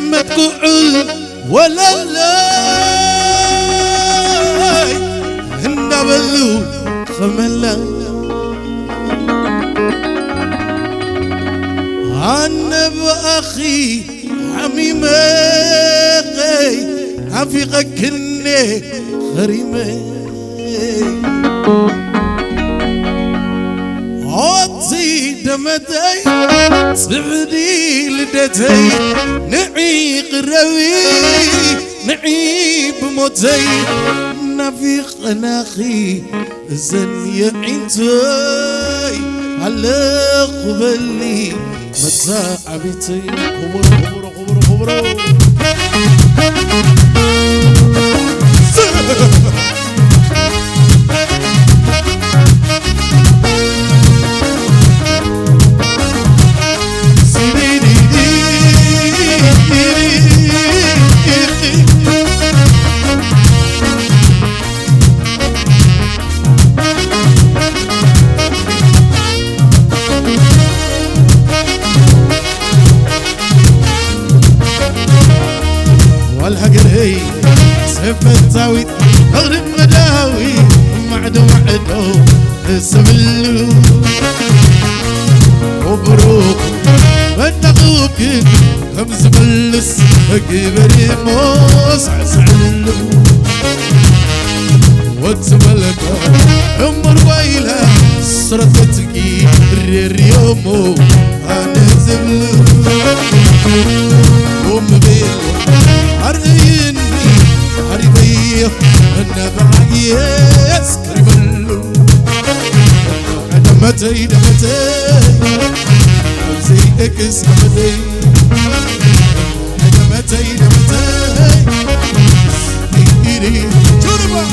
لما تقول ولا لا هندبلو خملا عنب أخي حميمي عفيقك كني خريمي عطي دمتي صعدي لدتي نعي قروي نعي بموتي نفيق ناخي زن يعينتي على قبلي متاعبتي خبر خبر خبر خبر والهقري سفتاوي أغرب مداوي معدو سبلو مبروك بنقوك خمس ملس كبري موس عسعلو وتملكا عمر ويلا سرطتكي اليومو أنا زبلو ومبيلو عريني عريبي النبع يسكربلو دمتي دمتي زي اكس دمتي دمتي دمتي ايدي تربا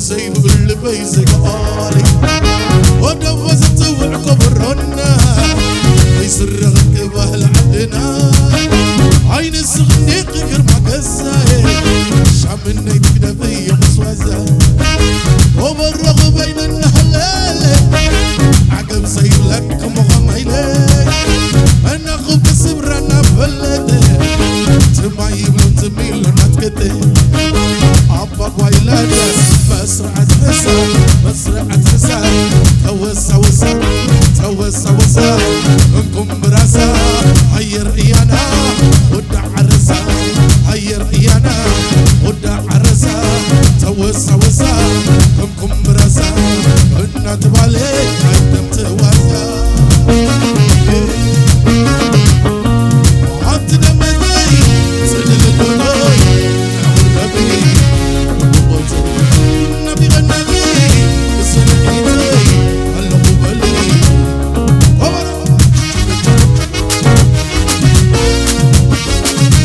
زي بقول بيزك قالي ودوزت وعكبرنا يسر غكبه لعدنا عين الصغنيق غير ما قزاي شعب النيت كده بيا مسوزة وبالرغم بين النهلال عقب سيب لك مغميلي انا خوب الصبر انا بلدي تمايب لنتميل لنتكتي عباك ويلادة بسرعة حساب بسرعة حساب توسع وسع توسع وسع انكم براسا هير ايانا ودع عرسا هير ايانا ودع عرسا توسع وسع انكم براسا انا تبالي قدم توسع وعبت دمتي سجل الدنوي نعور نبي نبي غنبي السنقيتي هلقوا بلي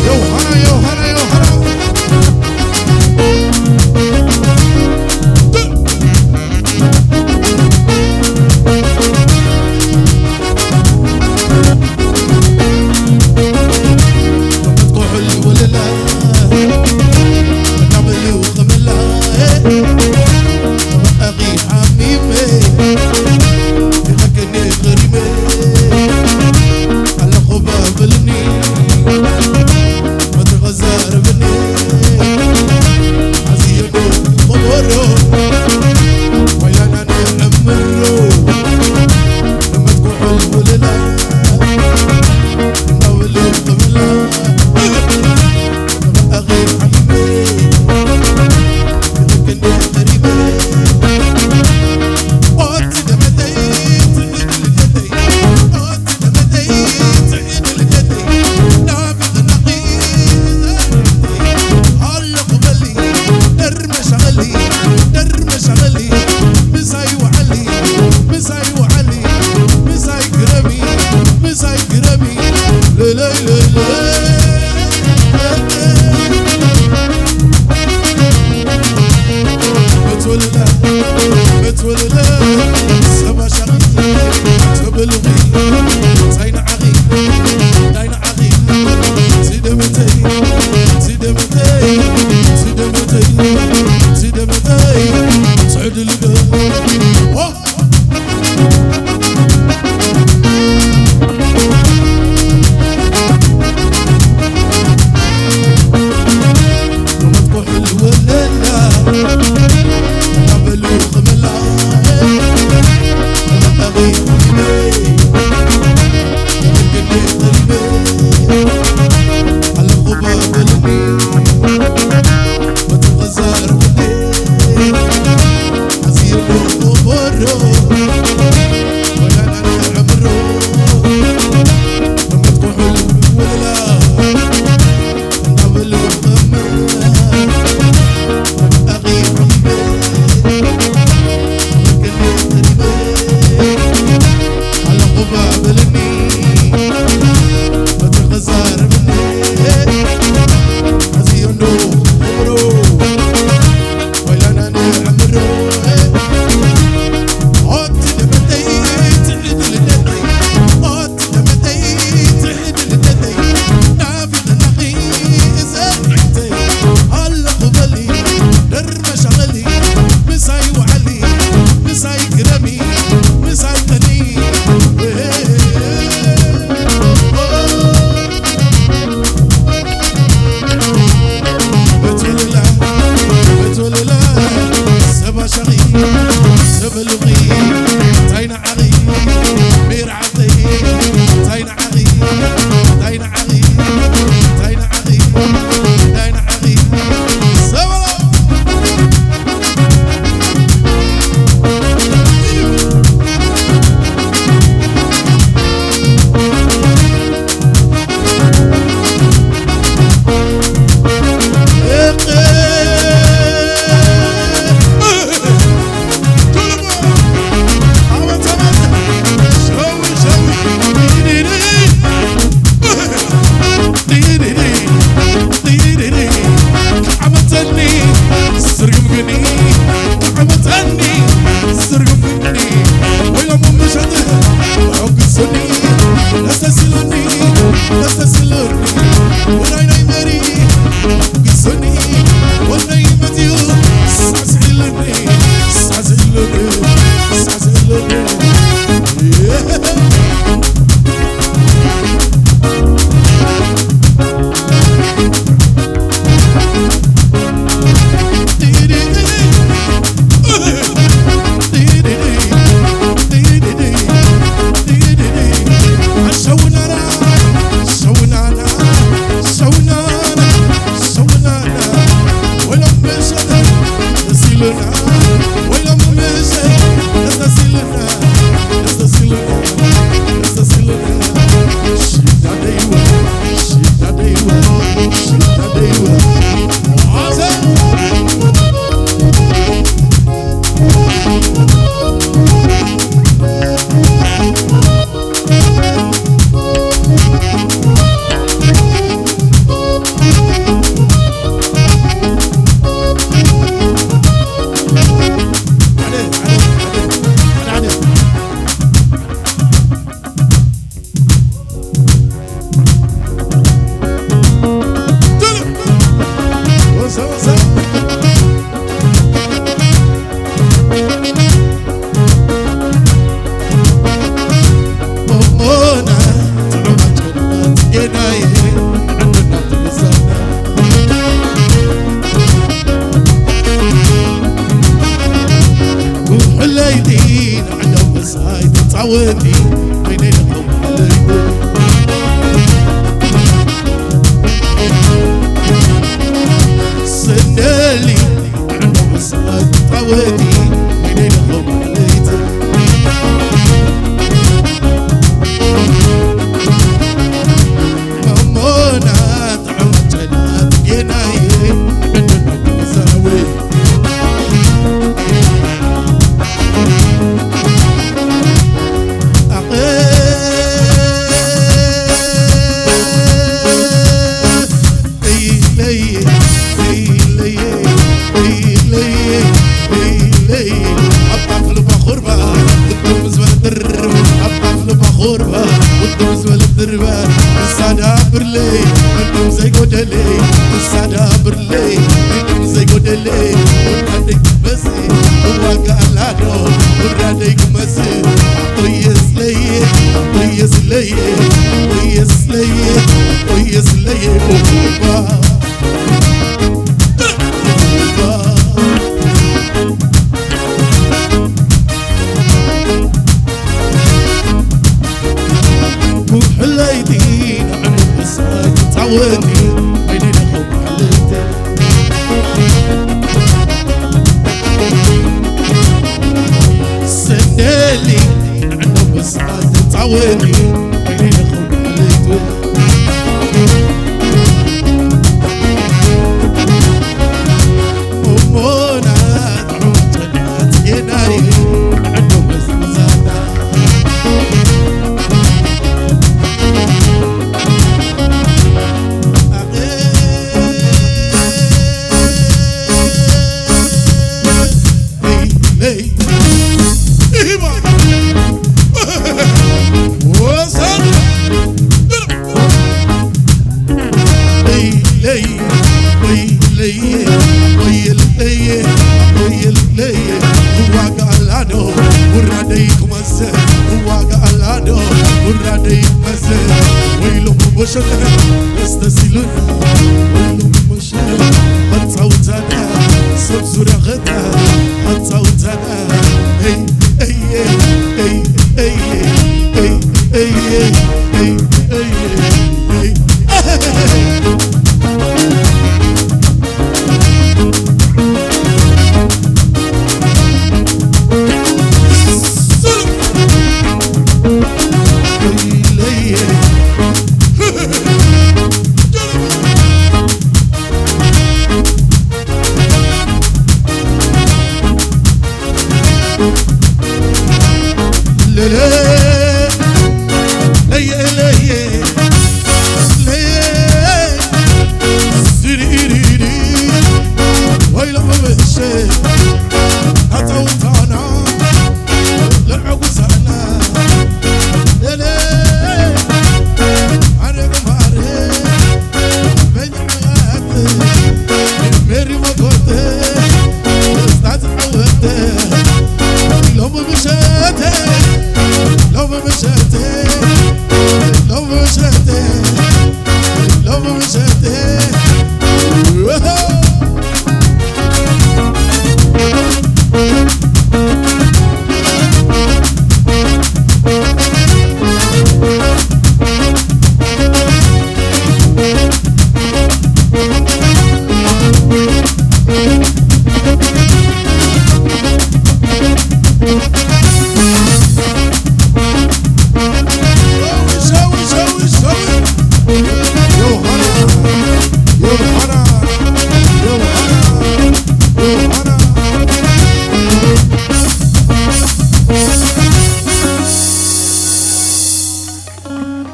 يوهنا يوهنا يوهنا تعودني بين لكم عليكم سنالي عنده مسألة تعودني بين لكم عليكم مامونا تعود جلات جنايه عندنا مساوي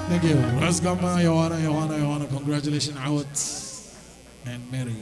Thank you. Ras Gama, Johanna, Congratulations, Awad and Mary.